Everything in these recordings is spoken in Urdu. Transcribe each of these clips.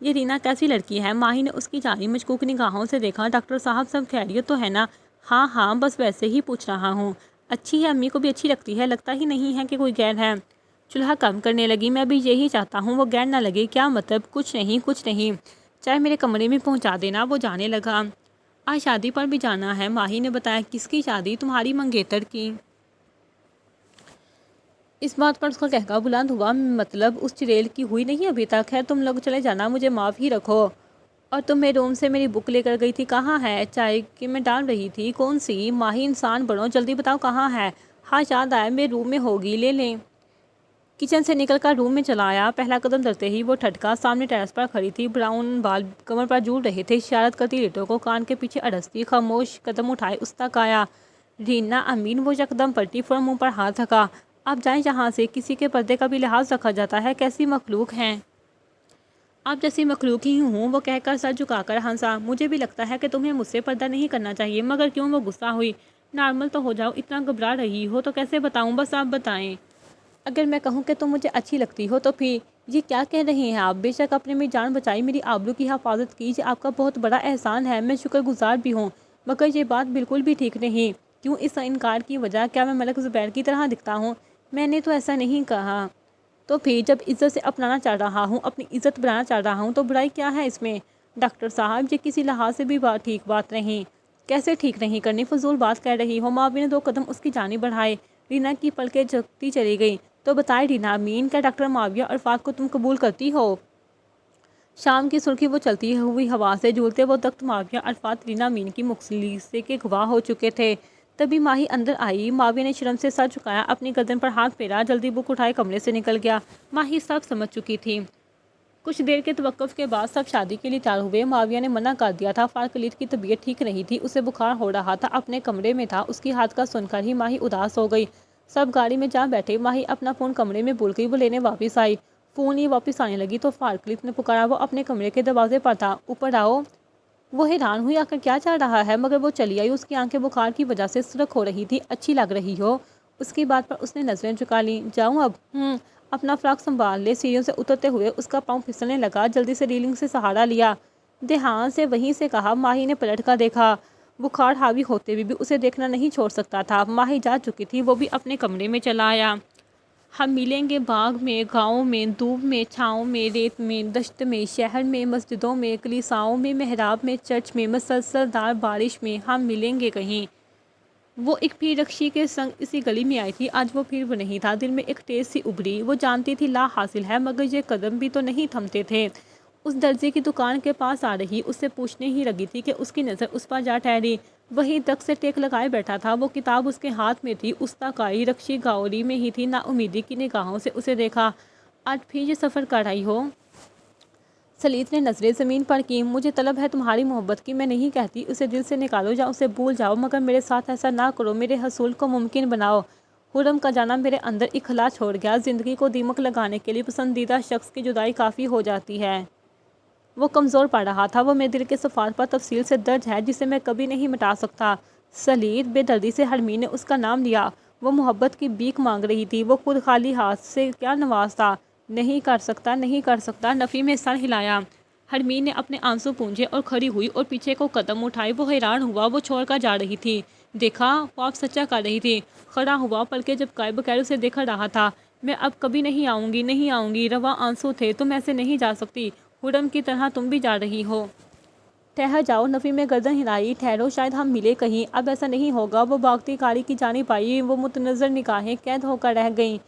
یہ رینا کیسی لڑکی ہے؟ ماہی نے اس کی جانی مشکوک نگاہوں سے دیکھا۔ ڈاکٹر صاحب سب خیریت تو ہے نا؟ ہاں ہاں، بس ویسے ہی پوچھ رہا ہوں۔ اچھی ہے، امی کو بھی اچھی لگتی ہے، لگتا ہی نہیں ہے کہ کوئی غیر ہے۔ چولہا کم کرنے لگی۔ میں بھی یہی چاہتا ہوں، وہ غیر نہ لگے۔ کیا مطلب؟ کچھ نہیں کچھ نہیں، چائے میرے کمرے میں پہنچا دینا۔ وہ جانے لگا۔ آج شادی پر بھی جانا ہے، ماہی نے بتایا۔ کس کی شادی؟ تمہاری منگیتر کی۔ اس بات پر اس کا قہقہ بلند ہوا۔ مطلب اس چڑیل کی ہوئی نہیں ابھی تک ہے؟ تم لوگ چلے جانا، مجھے معاف ہی رکھو۔ اور تم میرے روم سے میری بک لے کر گئی تھی، کہاں ہے؟ چائے کی میں ڈال رہی تھی۔ کون سی؟ ماہی انسان بنو، جلدی بتاؤ کہاں ہے؟ ہاں یاد آیا، میرے روم میں ہوگی، لے لیں۔ کچن سے نکل کر روم میں چلا آیا۔ پہلا قدم دھرتے ہی وہ ٹھٹکا۔ سامنے ٹیرس پر کھڑی تھی، براؤن بال کمر پر جھول رہے تھے، اشارت کرتی لیٹوں کو کان کے پیچھے اڑستی۔ خاموش قدم اٹھائے اس تک آیا۔ رینا امین۔ وہ یکدم پلٹی، فوراً منہ پر ہاتھ رکھا۔ آپ جائیں یہاں سے، کسی کے پردے کا بھی لحاظ رکھا جاتا ہے؟ کیسی مخلوق ہیں آپ؟ جیسی مخلوق ہی ہوں، وہ کہہ کر سر جھکا کر ہنسا۔ مجھے بھی لگتا ہے کہ تمہیں مجھ سے پردہ نہیں کرنا چاہیے، مگر کیوں؟ وہ غصہ ہوئی۔ نارمل تو ہو جاؤ، اتنا گھبرا رہی ہو تو کیسے بتاؤں؟ بس آپ بتائیں۔ اگر میں کہوں کہ تم مجھے اچھی لگتی ہو تو پھر یہ کیا کہہ رہی ہیں آپ؟ بے شک اپنے میں جان بچائی، میری آبرو کی حفاظت کی، یہ آپ کا بہت بڑا احسان ہے، میں شکر گزار بھی ہوں، مگر یہ بات بالکل بھی ٹھیک نہیں۔ کیوں اس انکار کی وجہ؟ کیا میں ملک زبیر کی طرح دکھتا ہوں؟ میں نے تو ایسا نہیں کہا۔ تو پھر جب عزت سے اپنانا چاہ رہا ہوں، اپنی عزت بنانا چاہ رہا ہوں، تو برائی کیا ہے اس میں؟ ڈاکٹر صاحب، یہ کسی لحاظ سے بھی ٹھیک بات نہیں۔ کیسے ٹھیک نہیں کرنی؟ فضول بات کہہ رہی ہو؟ معاویہ نے 2 قدم اس کی جانب بڑھائے۔ رینا کی پلکیں جھکتی چلی گئی۔ تو بتائے رینا امین، کیا ڈاکٹر معاویہ عرفات کو تم قبول کرتی ہو؟ شام کی سرخی وہ چلتی ہوئی ہوا سے جھولتے وہ درخت معاویہ عرفات رینا امین کی مخلصی کے گواہ ہو چکے تھے۔ تبھی ماہی اندر آئی۔ معاویہ نے شرم سے سر جھکایا، اپنی گردن پر ہاتھ پھیرا، جلدی بک اٹھائے کمرے سے نکل گیا۔ ماہی سب سمجھ چکی تھی۔ کچھ دیر کے توقف کے بعد سب شادی کے لیے تیار ہوئے۔ معاویہ نے منع کر دیا تھا، فارکلیت کی طبیعت ٹھیک نہیں تھی، اسے بخار ہو رہا تھا، اپنے کمرے میں تھا۔ اس کی حالت کا سن کر ہی ماہی اداس ہو گئی۔ سب گاڑی میں جا بیٹھے۔ ماہی اپنا فون کمرے میں بھول گئی، وہ لینے واپس آئی۔ فون یہ واپس آنے لگی تو فارکلیت نے پکارا۔ وہ اپنے کمرے کے دروازے پر تھا۔ اوپر آؤ۔ وہ حیران ہوئی، آخر کیا چل رہا ہے، مگر وہ چلی آئی۔ اس کی آنکھیں بخار کی وجہ سے سرخ ہو رہی تھی۔ اچھی لگ رہی ہو؟ اس کی بات پر اس نے نظریں جھکا لیں۔ جاؤں اب؟ اپنا فراق سنبھال لے۔ سیڑھیوں سے اترتے ہوئے اس کا پاؤں پھسلنے لگا، جلدی سے ریلنگ سے سہارا لیا۔ دھیان سے وہیں سے کہا۔ ماہی نے پلٹ کر دیکھا۔ بخار حاوی ہوتے ہوئے بھی اسے دیکھنا نہیں چھوڑ سکتا تھا۔ ماہی جا چکی تھی، وہ بھی اپنے کمرے میں چلا آیا۔ ہم ملیں گے باغ میں، گاؤں میں، دھوپ میں، چھاؤں میں، ریت میں، دشت میں، شہر میں، مسجدوں میں، کلیساؤں میں، محراب میں، چرچ میں، مسلسل دار بارش میں، ہم ملیں گے کہیں۔ وہ ایک پیر رکشی کے سنگ اسی گلی میں آئی تھی، آج وہ پیر وہ نہیں تھا۔ دل میں ایک ٹیس سی ابھری۔ وہ جانتی تھی لا حاصل ہے، مگر یہ قدم بھی تو نہیں تھمتے تھے۔ اس درزی کی دکان کے پاس آ رہی، اس سے پوچھنے ہی لگی تھی کہ اس کی نظر اس پر جا ٹھہری۔ وہی درخت سے ٹیک لگائے بیٹھا تھا، وہ کتاب اس کے ہاتھ میں تھی۔ استاکاری رکشی گاؤری میں ہی تھی۔ نا امیدی کی نگاہوں سے اسے دیکھا۔ آج پھر یہ سفر کر رہی ہو؟ سلیط نے نظریں زمین پر کی۔ مجھے طلب ہے تمہاری محبت کی، میں نہیں کہتی اسے دل سے نکالو یا اسے بھول جاؤ، مگر میرے ساتھ ایسا نہ کرو، میرے حصول کو ممکن بناؤ۔ خرم کا جانا میرے اندر ایک خلا چھوڑ گیا۔ زندگی کو دیمک لگانے کے لیے پسندیدہ شخص کی جدائی کافی ہو جاتی ہے۔ وہ کمزور پڑ رہا تھا، وہ میرے دل کے صفحات پر تفصیل سے درج ہے، جسے میں کبھی نہیں مٹا سکتا۔ سلیط بے دردی سے ہرمین نے اس کا نام لیا۔ وہ محبت کی بھیک مانگ رہی تھی، وہ خود خالی ہاتھ سے کیا نوازتا۔ نہیں کر سکتا، نہیں کر سکتا۔ نفی میں سر ہلایا۔ ہرمین نے اپنے آنسو پونجھے اور کھڑی ہوئی اور پیچھے کو قدم اٹھائے۔ وہ حیران ہوا، وہ چھوڑ کر جا رہی تھی۔ دیکھا، خواب سچا کر رہی تھی۔ کھڑا ہوا، پلکیں جھپکائے بغیر اسے دیکھ رہا تھا۔ میں اب کبھی نہیں آؤں گی، نہیں آؤں گی۔ رواں آنسو تھے۔ تم ایسے نہیں جا سکتی، خرم کی طرح تم بھی جا رہی ہو۔ ٹھہر جاؤ۔ نفی میں گردن ہلائی۔ ٹھہرو، شاید ہم ملے کہیں۔ اب ایسا نہیں ہوگا۔ وہ بھاگتی گاڑی کی جانب آئی۔ وہ متنظر نگاہیں قید ہو کر رہ گئیں۔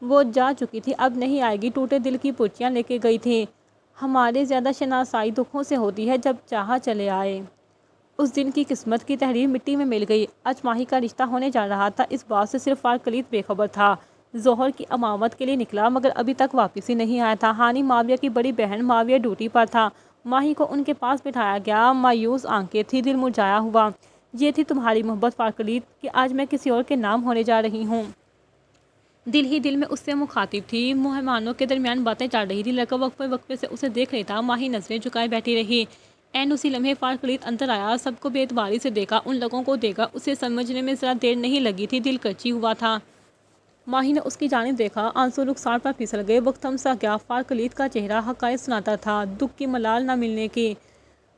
وہ جا چکی تھی، اب نہیں آئے گی۔ ٹوٹے دل کی پرچیاں لے کے گئی تھی۔ ہمارے زیادہ شناسائی دکھوں سے ہوتی ہے، جب چاہا چلے آئے۔ اس دن کی قسمت کی تحریر مٹی میں مل گئی۔ آج ماہی کا رشتہ ہونے جا رہا تھا، اس بات سے صرف فارکلیت بے خبر تھا۔ ظہر کی امامت کے لیے نکلا، مگر ابھی تک واپس ہی نہیں آیا تھا۔ ہانی معاویہ کی بڑی بہن، معاویہ ڈیوٹی پر تھا۔ ماہی کو ان کے پاس بٹھایا گیا۔ مایوس آنکھیں تھیں، دل مرجھایا ہوا۔ یہ تھی تمہاری محبت فارکلیت، کہ آج میں کسی اور کے نام ہونے جا رہی ہوں۔ دل ہی دل میں اس سے مخاطب تھی۔ مہمانوں کے درمیان باتیں چل رہی تھی۔ لڑکا وقفے وقفے سے اسے دیکھ رہی تھا۔ ماہی نظریں جھکائے بیٹھی رہی۔ عین اسی لمحے فارکلیت اندر آیا۔ سب کو بے اعتباری سے دیکھا۔ ان لوگوں کو دیکھا، اسے سمجھنے میں ذرا دیر نہیں لگی تھی، دل کچی ہوا تھا۔ ماہی نے اس کی جانب دیکھا، آنسو رخسار پر پھسل گئے، وقت تھمسا گیا۔ فارکلیت کا چہرہ حقائق سناتا تھا، دکھ کی ملال نہ ملنے کی۔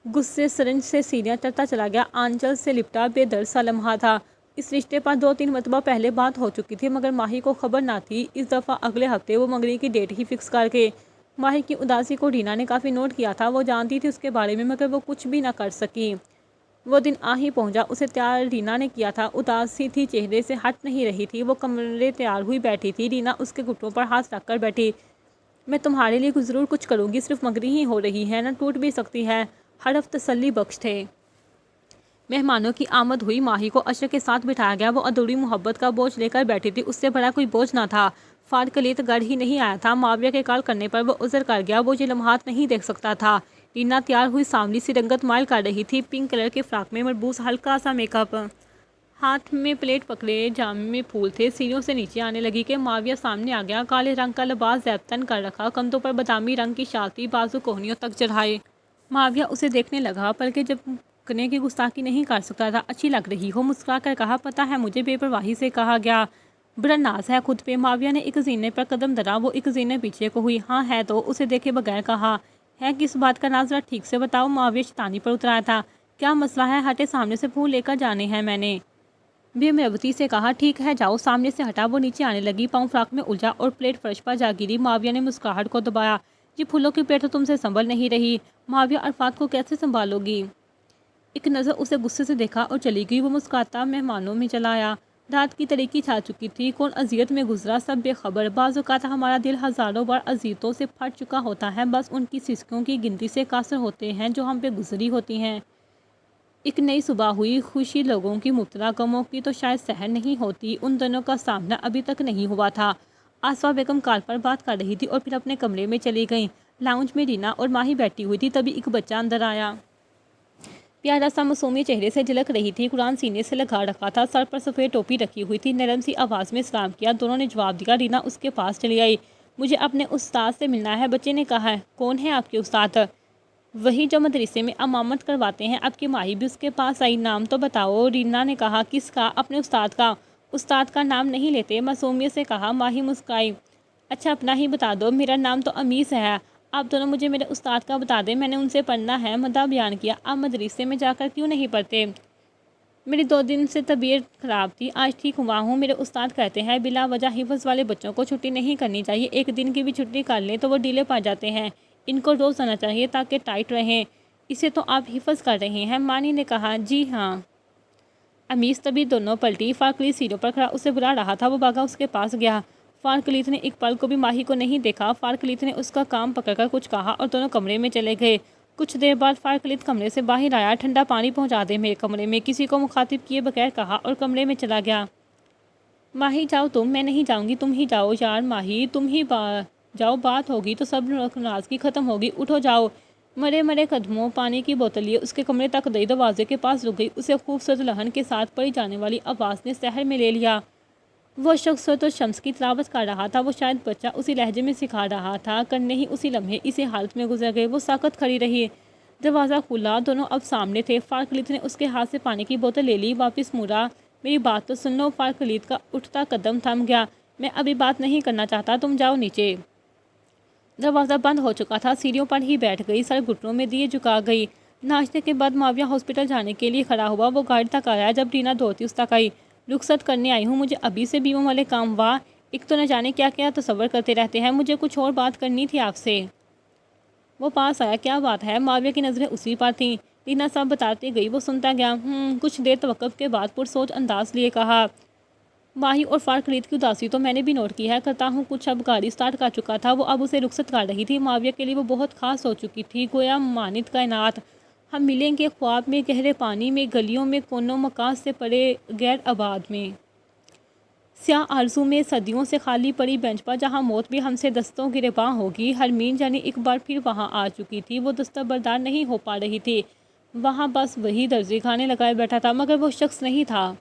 غصے سرنج سے سیدھیاں چڑھتا چلا گیا۔ آنچل سے لپٹا بے درد سا لمحہ تھا۔ اس رشتے پر 2-3 مرتبہ پہلے بات ہو چکی تھی، مگر ماہی کو خبر نہ تھی۔ اس دفعہ اگلے ہفتے وہ منگنی کی ڈیٹ ہی فکس کر کے۔ ماہی کی اداسی کو رینا نے کافی نوٹ کیا تھا۔ وہ جانتی تھی اس کے بارے میں، مگر وہ کچھ بھی نہ کر سکی۔ وہ دن آ ہی پہنچا۔ اسے تیار رینا نے کیا تھا، اداسی تھی، چہرے سے ہٹ نہیں رہی تھی۔ وہ کمرے تیار ہوئی بیٹھی تھی، رینا اس کے گھٹنوں پر ہاتھ رکھ کر بیٹھی۔ میں تمہارے لیے ضرور کچھ کروں گی، صرف منگنی ہی ہو رہی ہے، نہ ٹوٹ بھی سکتی ہے۔ حرف تسلی بخش تھے۔ مہمانوں کی آمد ہوئی۔ ماہی کو عشر کے ساتھ بٹھایا گیا۔ وہ ادھوری محبت کا بوجھ لے کر بیٹھی تھی، اس سے بڑا کوئی بوجھ نہ تھا۔ فارکلیت گھر ہی نہیں آیا تھا۔ معاویہ کے کال کرنے پر وہ عذر کر گیا، وہ یہ لمحات نہیں دیکھ سکتا تھا۔ رینا تیار ہوئی، سانولی سی رنگت مائل کر رہی تھی، پنک کلر کے فراک میں مربوط ہلکا سا میک اپ، ہاتھ میں پلیٹ پکڑے جام میں پھول تھے۔ سیڑھیوں سے نیچے آنے لگی کہ معاویہ سامنے آ گیا۔ کالے رنگ کا لباس زیب تن کر رکھا، کندھوں پر بادامی رنگ کی شال تھی، بازو کوہنیوں تک چڑھائے۔ معاویہ اسے دیکھنے لگا، بلکہ جھپکنے کی گستاخی نہیں کر سکتا تھا۔ اچھی لگ رہی ہو، مسکرا کر کہا۔ پتہ ہے مجھے، بے پرواہی سے کہا گیا۔ بڑا ناز ہے خود پہ۔ معاویہ نے ایک زینے پر قدم دھرا، وہ ایک زینے پیچھے کو ہوئی۔ ہاں ہے تو، اسے دیکھے بغیر کہا۔ ہے کس بات کا ناز، ذرا ٹھیک سے بتاؤ۔ معاویہ شیطانی پر اتر آیا تھا۔ کیا مسئلہ ہے؟ ہٹے، سامنے سے پھول لے کر جانے ہیں میں نے، بے مروتی سے کہا۔ ٹھیک ہے جاؤ۔ سامنے سے ہٹا۔ وہ نیچے آنے لگی، پاؤں فراک میں الجھا اور پلیٹ فرش پر جا گری۔ معاویہ نے مسکراہٹ کو دبایا۔ یہ پھولوں کی پلیٹ تو تم سے سنبھل نہیں رہی۔ معاویہ، عرفات کو کیسے سنبھالو گی؟ ایک نظر اسے غصے سے دیکھا اور چلی گئی۔ وہ مسکراتا مہمانوں میں چلا آیا۔ رات کی تاریکی چھا چکی تھی، کون اذیت میں گزرا سب بے خبر۔ بعض اوقات ہمارا دل ہزاروں بار اذیتوں سے پھٹ چکا ہوتا ہے، بس ان کی سسکیوں کی گنتی سے قاصر ہوتے ہیں جو ہم پہ گزری ہوتی ہیں۔ ایک نئی صبح ہوئی، خوشی لوگوں کی مبتلا، غموں کی تو شاید سحر نہیں ہوتی۔ ان دونوں کا سامنا ابھی تک نہیں ہوا تھا۔ آصفہ بیگم کال پر بات کر رہی تھی اور پھر اپنے کمرے میں چلی گئیں۔ لاؤنج میں رینا اور ماہی بیٹھی ہوئی تھی، تبھی ایک بچہ اندر آیا۔ پیارا سا معصومی چہرے سے جھلک رہی تھی، قرآن سینے سے لگا رکھا تھا، سر پر سفید ٹوپی رکھی ہوئی تھی۔ نرم سی آواز میں سلام کیا، دونوں نے جواب دیا۔ رینا اس کے پاس چلی آئی۔ مجھے اپنے استاد سے ملنا ہے، بچے نے کہا۔ کون ہے آپ کے استاد؟ وہی جو مدرسے میں امامت کرواتے ہیں۔ اب کی ماہی بھی اس کے پاس آئی۔ نام تو بتاؤ، رینا نے کہا۔ کس کا؟ اپنے استاد کا۔ استاد کا نام نہیں لیتے، معصومیت سے کہا۔ ماہی مسکرائی۔ اچھا اپنا ہی بتا دو، میرا نام تو امیس ہے۔ آپ دونوں مجھے میرے استاد کا بتا دیں، میں نے ان سے پڑھنا ہے۔ مدح بیان کیا۔ آپ مدرسے میں جا کر کیوں نہیں پڑھتے؟ میری 2 دن سے طبیعت خراب تھی، آج ٹھیک ہوا ہوں۔ میرے استاد کہتے ہیں بلا وجہ حفظ والے بچوں کو چھٹی نہیں کرنی چاہیے، ایک دن کی بھی چھٹی کر لیں تو وہ ڈھیلے پڑ جاتے ہیں، ان کو روز آنا چاہیے تاکہ ٹائٹ رہیں۔ اسے تو آپ حفظ کر رہے ہیں؟ مانی نے کہا۔ جی ہاں۔ امیس تبھی دونوں پلٹی۔ فارکلیت سیڑھیوں پر کھڑا اسے بلا رہا تھا، وہ بھاگا اس کے پاس گیا۔ فارکلیت نے ایک پل کو بھی ماہی کو نہیں دیکھا۔ فارکلیت نے اس کا کام پکڑ کر کچھ کہا اور دونوں کمرے میں چلے گئے۔ کچھ دیر بعد فارکلیت کمرے سے باہر آیا۔ ٹھنڈا پانی پہنچا دے میرے کمرے میں، کسی کو مخاطب کیے بغیر کہا اور کمرے میں چلا گیا۔ ماہی جاؤ تم، میں نہیں جاؤں گی، تم ہی جاؤ یار ماہی، تم ہی جاؤ، بات ہوگی تو سب ناراضگی ختم ہوگی، اٹھو جاؤ۔ مرے قدموں پانی کی بوتل لیے اس کے کمرے تک گئی، دروازے کے پاس رک گئی۔ اسے خوبصورت لہن کے ساتھ پڑھی جانے والی آواز نے سحر میں لے لیا۔ وہ شخص تو شمس کی تلاوت کر رہا تھا، وہ شاید بچہ اسی لہجے میں سکھا رہا تھا۔ کرنے ہی اسی لمحے اسی حالت میں گزر گئے۔ وہ ساکت کھڑی رہی۔ دروازہ کھلا، دونوں اب سامنے تھے۔ فارکلیت نے اس کے ہاتھ سے پانی کی بوتل لے لی، واپس مڑا۔ میری بات تو سن لو۔ فارکلیت کا اٹھتا قدم تھم گیا۔ میں ابھی بات نہیں کرنا چاہتا، تم جاؤ نیچے۔ دروازہ بند ہو چکا تھا، سیڑھیوں پر ہی بیٹھ گئی، سر گھٹنوں میں دیے جھکا گئی۔ ناشتے کے بعد معاویہ ہاسپٹل جانے کے لیے کھڑا ہوا۔ وہ گاڑی تک آیا جب رینا دوڑتی اس تک آئی۔ رخصت کرنے آئی ہوں، مجھے ابھی سے بیموں والے کام، واہ، ایک تو نہ جانے کیا کیا تصور کرتے رہتے ہیں، مجھے کچھ اور بات کرنی تھی آپ سے۔ وہ پاس آیا۔ کیا بات ہے؟ معاویہ کی نظریں اسی پر تھیں۔ رینا سب بتاتی گئی، وہ سنتا گیا۔ کچھ دیر توقف کے بعد پرسوچ انداز لیے کہا۔ ماہی اور فارکلیت کی اداسی تو میں نے بھی نوٹ کی ہے، کرتا ہوں کچھ۔ اب گاڑی سٹارٹ کر چکا تھا، وہ اب اسے رخصت کر رہی تھی۔ معاویہ کے لیے وہ بہت خاص ہو چکی تھی، گویا مانند کائنات۔ ہم ملیں گے خواب میں، گہرے پانی میں، گلیوں میں، کونوں مکان سے پڑے غیر آباد میں، سیاہ آرزو میں، صدیوں سے خالی پڑی بینچ پر جہاں موت بھی ہم سے دستوں گریباں ہوگی۔ حرمین جانی ایک بار پھر وہاں آ چکی تھی، وہ دستبردار نہیں ہو پا رہی تھی۔ وہاں بس وہی درزی خانے لگائے بیٹھا تھا، مگر وہ شخص نہیں تھا۔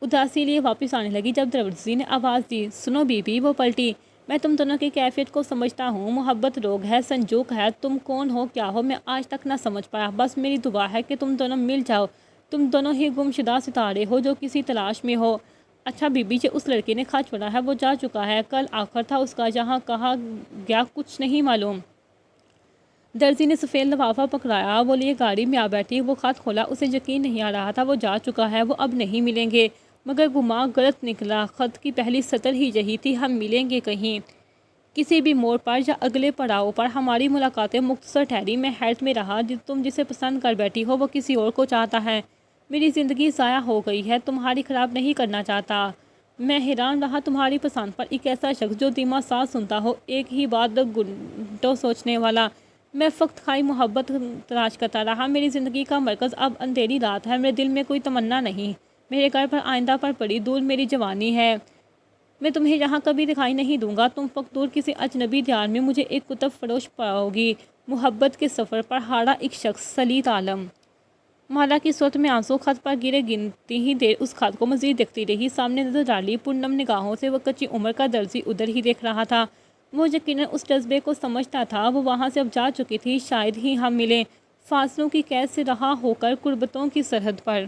اداسی لیے واپس آنے لگی جب درزی نے آواز دی، سنو بی بی۔ وہ پلٹی۔ میں تم دونوں کی کیفیت کو سمجھتا ہوں، محبت روگ ہے، سنجوق ہے، تم کون ہو کیا ہو میں آج تک نہ سمجھ پایا، بس میری دعا ہے کہ تم دونوں مل جاؤ، تم دونوں ہی گم شدہ ستارے ہو جو کسی تلاش میں ہو۔ اچھا بی بی جی، اس لڑکے نے کھا چھوڑا ہے، وہ جا چکا ہے، کل آخر تھا اس کا، جہاں کہا گیا کچھ نہیں معلوم۔ درزی نے سفید لفافہ پکڑایا، وہ لیے گاڑی میں آ بیٹھی، وہ خط کھولا، اسے یقین نہیں آ رہا تھا، وہ جا چکا ہے، وہ اب نہیں ملیں گے، مگر گمان غلط نکلا، خط کی پہلی سطر ہی یہی تھی، ہم ملیں گے کہیں کسی بھی موڑ پر یا اگلے پڑاؤ پر۔ ہماری ملاقاتیں مختصر ٹھہری، میں حیرت میں رہا، تم جسے پسند کر بیٹھی ہو وہ کسی اور کو چاہتا ہے، میری زندگی ضائع ہو گئی ہے، تمہاری خراب نہیں کرنا چاہتا۔ میں حیران رہا تمہاری پسند پر، ایک ایسا شخص جو دھیما سانس سنتا ہو، ایک ہی بات گھنٹوں سوچنے والا۔ میں فقط خائی محبت تلاش کرتا رہا، میری زندگی کا مرکز اب اندھیری رات ہے، میرے دل میں کوئی تمنا نہیں، میرے گھر پر آئندہ پر پڑی دھول میری جوانی ہے، میں تمہیں یہاں کبھی دکھائی نہیں دوں گا، تم فقط دور کسی اجنبی دیار میں مجھے ایک کتب فروش پاؤ گی۔ محبت کے سفر پر ہارا ایک شخص، سلیط عالم۔ مالا کی صورت میں آنسو خط پر گرے، گنتی ہی دیر اس خط کو مزید دیکھتی رہی، سامنے نظر ڈالی پرنم نگاہوں سے، وہ کچی عمر کا درزی ادھر ہی دیکھ رہا تھا، وہ یقیناً اس جذبے کو سمجھتا تھا، وہ وہاں سے اب جا چکی تھی، شاید ہی ہم ملیں، فاصلوں کی قید سے رہا ہو کر قربتوں کی سرحد پر۔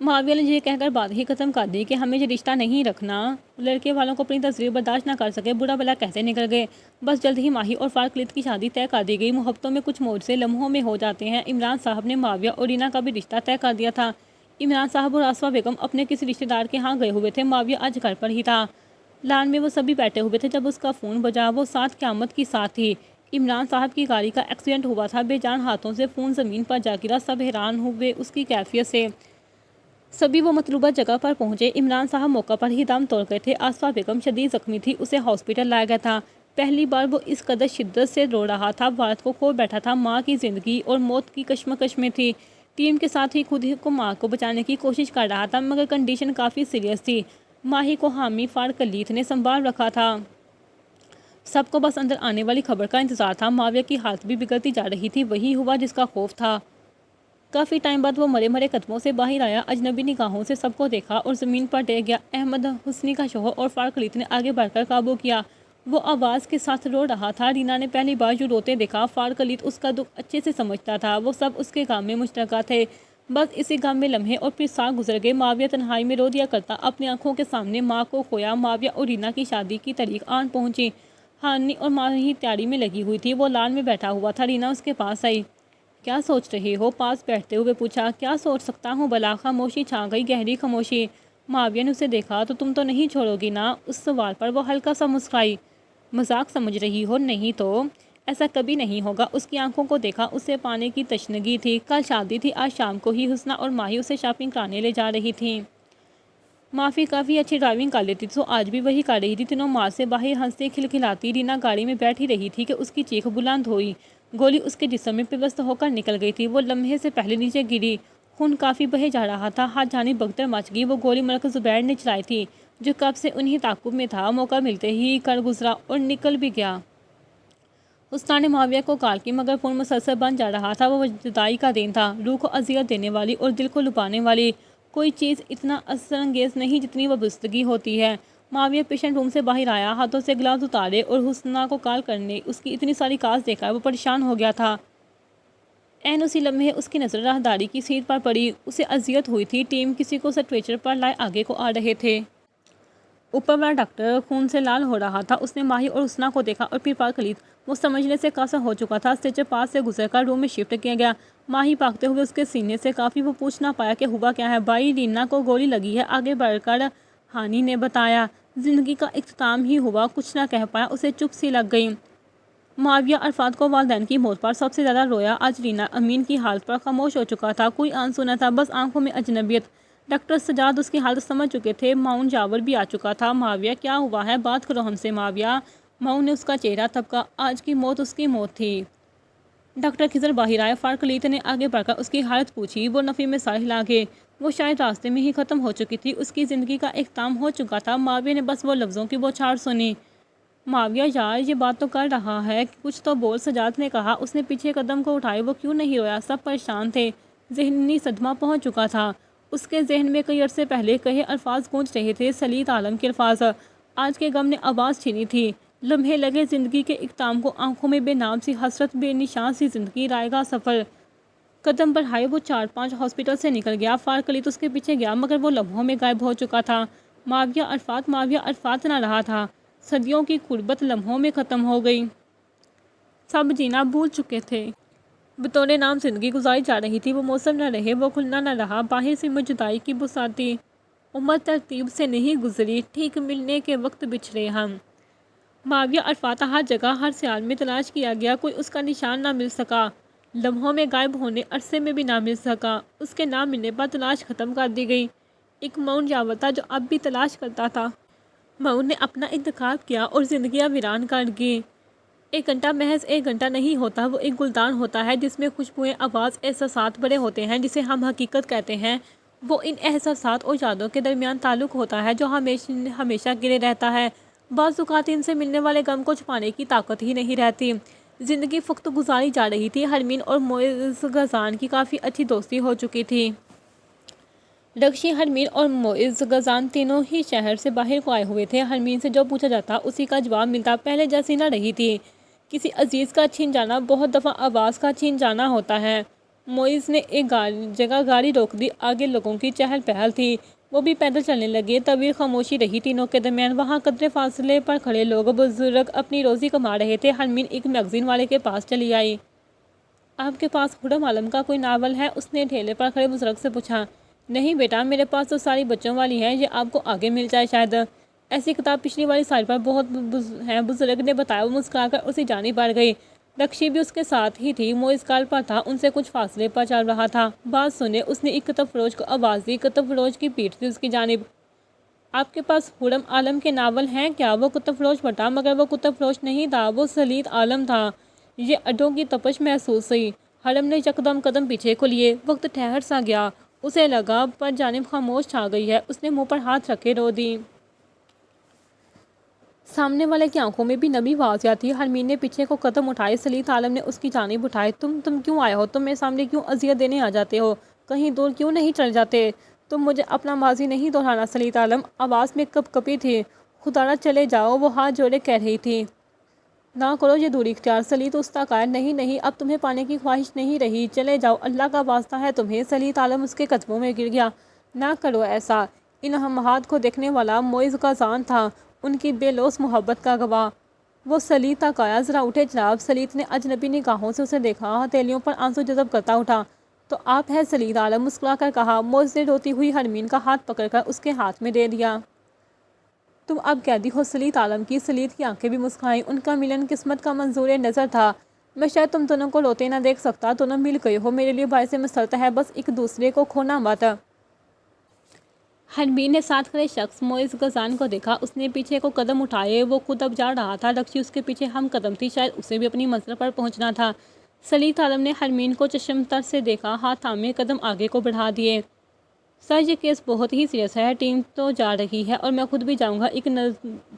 معاویہ نے یہ کہہ کر بات ہی ختم کر دی کہ ہمیں یہ رشتہ نہیں رکھنا۔ لڑکے والوں کو اپنی تصویر برداشت نہ کر سکے، برا بھلا کہتے نکل گئے۔ بس جلد ہی ماہی اور فارق کلید کی شادی طے کر دی گئی۔ محبتوں میں کچھ معجزے لمحوں میں ہو جاتے ہیں۔ عمران صاحب نے معاویہ اور رینا کا بھی رشتہ طے کر دیا تھا۔ عمران صاحب اور آصفہ بیگم اپنے کسی رشتہ دار کے ہاں گئے ہوئے تھے، معاویہ آج گھر پر ہی تھا۔ لان میں وہ سبھی بیٹھے ہوئے تھے جب اس کا فون بجا، وہ ساتھ قیامت کی ساتھ تھی۔ عمران صاحب کی گاڑی کا ایکسیڈنٹ ہوا تھا، بے جان ہاتھوں سے فون زمین پر جا گرا، سب حیران ہوئے اس کی کیفیت سے۔ سبھی وہ مطلوبہ جگہ پر پہنچے، عمران صاحب موقع پر ہی دم توڑ گئے تھے، آصفہ بیگم شدید زخمی تھی، اسے ہاسپٹل لایا گیا تھا۔ پہلی بار وہ اس قدر شدت سے رو رہا تھا، والد کو کھو بیٹھا تھا، ماں کی زندگی اور موت کی کشمکش میں تھی، ٹیم کے ساتھ ہی خود کو ماں کو بچانے کی کوشش کر رہا تھا، مگر کنڈیشن کافی سیریس تھی۔ ماہی کو حامی فارق کلید نے سنبھال رکھا تھا۔ سب کو بس اندر آنے والی خبر کا انتظار تھا۔ معاویہ کی حالت بھی بگڑتی جا رہی تھی، وہی ہوا جس کا خوف تھا۔ کافی ٹائم بعد وہ مرے مرے قدموں سے باہر آیا، اجنبی نگاہوں سے سب کو دیکھا اور زمین پر ٹیک گیا۔ احمد حسنی کا شوہر اور فارق کلید نے آگے بڑھ کر قابو کیا، وہ آواز کے ساتھ رو رہا تھا۔ رینا نے پہلی بار یوں روتے دیکھا، فارق کلید اس کا دکھ اچھے سے سمجھتا تھا، وہ سب اس کے غم میں مشترکہ تھے، بس اسی غم میں لمحے اور پھر سال گزر گئے۔ معاویہ تنہائی میں رو دیا کرتا، اپنی آنکھوں کے سامنے ماں کو کھویا۔ معاویہ اور رینا کی شادی کی تاریخ آن پہنچی، ہانی اور ماہی تیاری میں لگی ہوئی تھی، وہ لان میں بیٹھا ہوا تھا، رینا اس کے پاس آئی۔ کیا سوچ رہے ہو؟ پاس بیٹھتے ہوئے پوچھا۔ کیا سوچ سکتا ہوں بلا؟ خاموشی چھا گئی، گہری خاموشی۔ معاویہ نے اسے دیکھا، تو تم تو نہیں چھوڑو گی نا؟ اس سوال پر وہ ہلکا سا مسکرائی۔ مذاق سمجھ رہی ہو؟ نہیں تو ایسا کبھی نہیں ہوگا۔ اس کی آنکھوں کو دیکھا، اسے پانے کی تشنگی تھی، کل شادی تھی، آج شام کو ہی حسنہ اور ماہی اسے شاپنگ کرانے لے جا رہی تھیں۔ معافی کافی اچھی ڈرائیونگ کر لیتی تھی، تو آج بھی وہی کر رہی تھی۔ تینوں مار سے باہر ہنستے کھلکھلاتی، رینا گاڑی میں بیٹھ ہی رہی تھی کہ اس کی چیخ بلند ہوئی، گولی اس کے جسم میں پیوست ہو کر نکل گئی تھی، وہ لمحے سے پہلے نیچے گری، خون کافی بہے جا رہا تھا، ہر جانب بھگدڑ مچ گئی۔ وہ گولی ملک زبیر نے چلائی تھی، جو کب سے انہی تعاقب میں تھا، موقع ملتے ہی کر گزرا اور نکل بھی گیا۔ حسنہ نے معاویہ کو کال کی، مگر فون مسلسل بند جا رہا تھا، وہ جدائی کا دن تھا، روح کو اذیت دینے والی اور دل کو لبھانے والی کوئی چیز اتنا اثر انگیز نہیں جتنی وابستگی ہوتی ہے۔ معاویہ پیشنٹ روم سے باہر آیا، ہاتھوں سے گلوز اتارے اور حسنہ کو کال کرنے اس کی اتنی ساری کالز دیکھ کر وہ پریشان ہو گیا تھا۔ عین اسی لمحے اس کی نظر راہداری کی سیٹ پر پڑی، اسے اذیت ہوئی تھی، ٹیم کسی کو سٹریچر پر لائے آگے کو آ رہے تھے، اوپر والا ڈاکٹر خون سے لال ہو رہا تھا۔ اس نے ماہی اور حسنہ کو دیکھا اور پھر فارق کلید، وہ سمجھنے سے قاصر ہو چکا تھا۔ اسٹریچر پاس سے گزر کر روم میں شفٹ کیا گیا، ماہی بھاگتے ہوئے اس کے سینے سے کافی، وہ پوچھ نہ پایا کہ ہوا کیا ہے۔ بھائی رینا کو گولی لگی ہے، آگے بڑھ کر ہانی نے بتایا۔ زندگی کا اختتام ہی ہوا، کچھ نہ کہہ پایا، اسے چپ سی لگ گئی۔ معاویہ عرفات کو والدین کی موت پر سب سے زیادہ رویا، آج رینا امین کی حالت پر خاموش ہو چکا تھا، کوئی آنسو نہ تھا، بس آنکھوں میں اجنبیت۔ ڈاکٹر سجاد اس کی حالت سمجھ چکے تھے، معاون جاور بھی آ چکا تھا۔ معاویہ کیا ہوا ہے؟ بات کرو ہم سے معاویہ۔ معاون نے اس کا چہرہ تھپکا، آج کی موت اس کی موت تھی۔ ڈاکٹر خضر باہر آئے، فارق کلید نے آگے بڑھ کر اس کی حالت پوچھی، وہ نفی میں سر ہلا گئے، وہ شاید راستے میں ہی ختم ہو چکی تھی، اس کی زندگی کا اختتام ہو چکا تھا۔ معاویہ نے بس وہ لفظوں کی بوچھار سنی، معاویہ یار یہ بات تو کر رہا ہے، کچھ تو بول۔ سجاد نے کہا، اس نے پیچھے قدم کو اٹھائے، وہ کیوں نہیں رویا؟ سب پریشان تھے، ذہنی صدمہ پہنچ چکا تھا، اس کے ذہن میں کئی عرصے پہلے کہے الفاظ گونج رہے تھے، سلیط عالم کے الفاظ، آج کے غم نے آواز چھینی تھی۔ لمحے لگے زندگی کے اختتام کو، آنکھوں میں بے نام سی حسرت، بے نشان سی زندگی، رائے گاہ سفر قدم بڑھائے وہ 4-5 ہاسپٹل سے نکل گیا۔ فارق علی تو اس کے پیچھے گیا مگر وہ لمحوں میں غائب ہو چکا تھا۔ معاویہ عرفات نہ رہا تھا۔ صدیوں کی قربت لمحوں میں ختم ہو گئی۔ سب جینا بھول چکے تھے۔ بطور نام زندگی گزاری جا رہی تھی۔ وہ موسم نہ رہے، وہ کھلنا نہ رہا۔ باہر سے جدائی کی بساتی عمر ترتیب سے نہیں گزری، ٹھیک ملنے کے وقت بچھڑے ہم۔ معاویہ عرفات ہر جگہ ہر سیال میں تلاش کیا گیا، کوئی اس کا نشان نہ مل سکا۔ لمحوں میں غائب ہونے عرصے میں بھی نہ مل سکا۔ اس کے نہ ملنے پر تلاش ختم کر دی گئی۔ ایک معاون جاور تھا جو اب بھی تلاش کرتا تھا۔ معاون نے اپنا انتخاب کیا اور زندگیاں ویران کر گئی۔ ایک گھنٹہ محض ایک گھنٹہ نہیں ہوتا، وہ ایک گلدان ہوتا ہے جس میں خوشبوئیں، آواز، احساسات بڑے ہوتے ہیں جسے ہم حقیقت کہتے ہیں۔ وہ ان احساسات اور یادوں کے درمیان تعلق ہوتا ہے جو ہمیشہ گرے رہتا ہے۔ بعض اوقات ان سے ملنے والے غم کو چھپانے کی طاقت ہی نہیں رہتی۔ زندگی فقط گزاری جا رہی تھی۔ حرمین اور معز غزان کی کافی اچھی دوستی ہو چکی تھی۔ رکشی، حرمین اور معز غزان تینوں ہی شہر سے باہر کو آئے ہوئے تھے۔ حرمین سے جو پوچھا جاتا اسی کا جواب ملتا، پہلے جیسی نہ رہی تھی۔ کسی عزیز کا چھن جانا بہت دفعہ آواز کا چھن جانا ہوتا ہے۔ معز نے ایک جگہ گاڑی روک دی، آگے لوگوں کی چہل پہل تھی، وہ بھی پیدل چلنے لگے۔ طویل خاموشی رہی تینوں کے درمیان۔ وہاں قدرے فاصلے پر کھڑے لوگ بزرگ اپنی روزی کما رہے تھے۔ حرمین ایک میگزین والے کے پاس چلی آئی۔ آپ کے پاس خرم عالم کا کوئی ناول ہے؟ اس نے ٹھیلے پر کھڑے بزرگ سے پوچھا۔ نہیں بیٹا، میرے پاس تو ساری بچوں والی ہے، یہ آپ کو آگے مل جائے شاید۔ ایسی کتاب پچھلی والی سائڈ پر بہت ہیں، بزرگ نے بتایا۔ وہ مسکرا کر اسی جانب بڑھ گئی۔ رکشی بھی اس کے ساتھ ہی تھی۔ معز کال پر تھا، ان سے کچھ فاصلے پر چل رہا تھا۔ بات سنے، اس نے ایک کتاب فروش کو آواز دی۔ کتاب فروش کی پیٹھ تھی اس کی جانب۔ آپ کے پاس خرم عالم کے ناول ہیں کیا؟ وہ کتاب فروش بٹا، مگر وہ کتاب فروش نہیں تھا، وہ سلیط عالم تھا۔ یہ اڈوں کی تپش محسوس ہوئی۔ حرم نے یکدم قدم پیچھے کو لیے۔ وقت ٹھہر سا گیا۔ اسے لگا پر جانب خاموش چھا گئی ہے۔ اس نے منہ پر ہاتھ رکھے رو دی۔ سامنے والے کی آنکھوں میں بھی نمی واضح تھی۔ حرمین نے پیچھے کو قدم اٹھائے۔ سلیط عالم نے اس کی جانب اٹھائے۔ تم کیوں آئے ہو؟ تم میرے سامنے کیوں اذیت دینے آ جاتے ہو؟ کہیں دور کیوں نہیں چل جاتے؟ تم مجھے اپنا ماضی نہیں دہرانا سلیط عالم۔ آواز میں کپ کپی تھی۔ خدارا چلے جاؤ، وہ ہاتھ جوڑے کہہ رہی تھی۔ نہ کرو یہ دوری اختیار۔ سلیط استقال، نہیں، اب تمہیں پانے کی خواہش نہیں رہی، چلے جاؤ، اللہ کا واسطہ ہے تمہیں۔ سلیط عالم اس کے قدموں میں گر گیا۔ نہ کرو ایسا۔ ان لمحات کو دیکھنے والا معز غزان تھا، ان کی بے لوث محبت کا گواہ۔ وہ سلیط تک آیا۔ ذرا اٹھے جناب۔ سلیط نے اجنبی نگاہوں سے اسے دیکھا، ہتھیلیوں پر آنسو جذب کرتا اٹھا۔ تو آپ ہیں سلیط عالم، مسکرا کر کہا۔ معز نے روتی ہوئی حرمین کا ہاتھ پکڑ کر اس کے ہاتھ میں دے دیا۔ تم اب قیدی ہو سلیط عالم کی۔ سلیط کی آنکھیں بھی مسکرائیں۔ ان کا ملن قسمت کا منظور نظر تھا۔ میں شاید تم دونوں کو روتے نہ دیکھ سکتا، دونوں مل گئے ہو، میرے لیے باعث مسرت ہے، بس ایک دوسرے کو کھونا مت۔ حرمین نے ساتھ کھڑے شخص معز غزان کو دیکھا۔ اس نے پیچھے کو قدم اٹھائے۔ وہ خود اب جا رہا تھا۔ رکشی اس کے پیچھے ہم قدم تھی، شاید اسے بھی اپنی منزل پر پہنچنا تھا۔ سلیط عالم نے حرمین کو چشم تر سے دیکھا، ہاتھ تھامے قدم آگے کو بڑھا دیے۔ سر، یہ کیس بہت ہی سیریس ہے، ٹیم تو جا رہی ہے اور میں خود بھی جاؤں گا،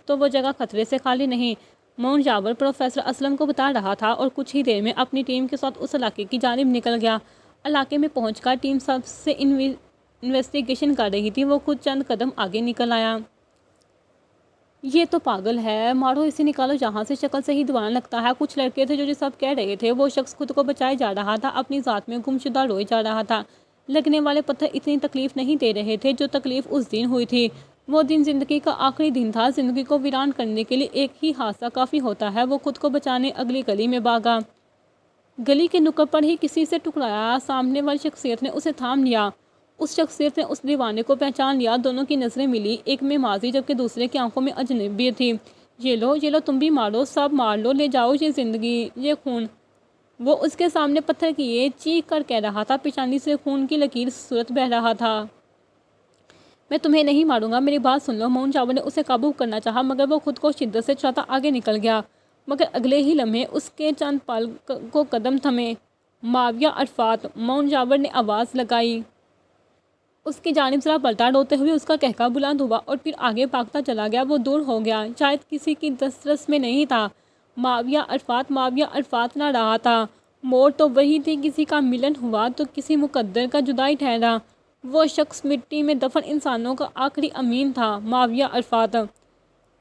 تو وہ جگہ خطرے سے خالی نہیں، معاون جاور پروفیسر اسلم کو بتا رہا تھا، اور کچھ ہی دیر میں اپنی ٹیم کے ساتھ اس علاقے کی جانب نکل گیا۔ علاقے میں پہنچ کر ٹیم سب سے انویسٹیگیشن کر رہی تھی۔ وہ خود چند قدم آگے نکل آیا۔ یہ تو پاگل ہے، مارو اسے، نکالو یہاں سے، شکل سے ہی دیوانہ لگتا ہے۔ کچھ لڑکے تھے جو یہ سب کہہ رہے تھے۔ وہ شخص خود کو بچائے جا رہا تھا، اپنی ذات میں گمشدہ روئے جا رہا تھا۔ لگنے والے پتھر اتنی تکلیف نہیں دے رہے تھے جو تکلیف اس دن ہوئی تھی۔ وہ دن زندگی کا آخری دن تھا۔ زندگی کو ویران کرنے کے لیے ایک ہی حادثہ کافی ہوتا ہے۔ وہ خود کو بچانے اگلی گلی میں بھاگا۔ گلی کے نکڑ پر ہی کسی سے ٹکرایا۔ سامنے والی شخصیت نے اسے تھام لیا۔ اس شخصیت نے اس دیوانے کو پہچان لیا۔ دونوں کی نظریں ملی، ایک میں ماضی جبکہ دوسرے کی آنکھوں میں اجنبیت تھی۔ یہ لو، تم بھی مارو، سب مار لو، لے جاؤ یہ زندگی، یہ خون۔ وہ اس کے سامنے پتھر کیے چیخ کر کہہ رہا تھا، پیشانی سے خون کی لکیر صورت بہہ رہا تھا۔ میں تمہیں نہیں ماروں گا، میری بات سن لو۔ معاون جاور نے اسے قابو کرنا چاہا مگر وہ خود کو شدت سے چڑھاتا آگے نکل گیا۔ مگر اگلے ہی لمحے اس کے چند پل کو قدم تھمے۔ معاویہ عرفات، معاون جاور نے آواز لگائی۔ اس کی جانب ذرا پلٹا، روتے ہوئے اس کا قہقہ بلند ہوا اور پھر آگے بھاگتا چلا گیا۔ وہ دور ہو گیا، شاید کسی کی دسترس میں نہیں تھا۔ معاویہ عرفات نہ رہا تھا۔ موت تو وہی تھی، کسی کا ملن ہوا تو کسی مقدر کا جدائی ٹھہرا۔ وہ شخص مٹی میں دفن انسانوں کا آخری امین تھا، معاویہ عرفات۔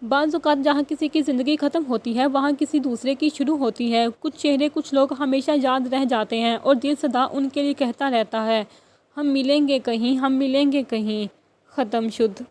بعض اوقات جہاں کسی کی زندگی ختم ہوتی ہے وہاں کسی دوسرے کی شروع ہوتی ہے۔ کچھ چہرے کچھ لوگ ہمیشہ یاد رہ جاتے ہیں اور دل سدا ان کے لیے کہتا رہتا ہے، ہم ملیں گے کہیں، ہم ملیں گے کہیں۔ ختم شد۔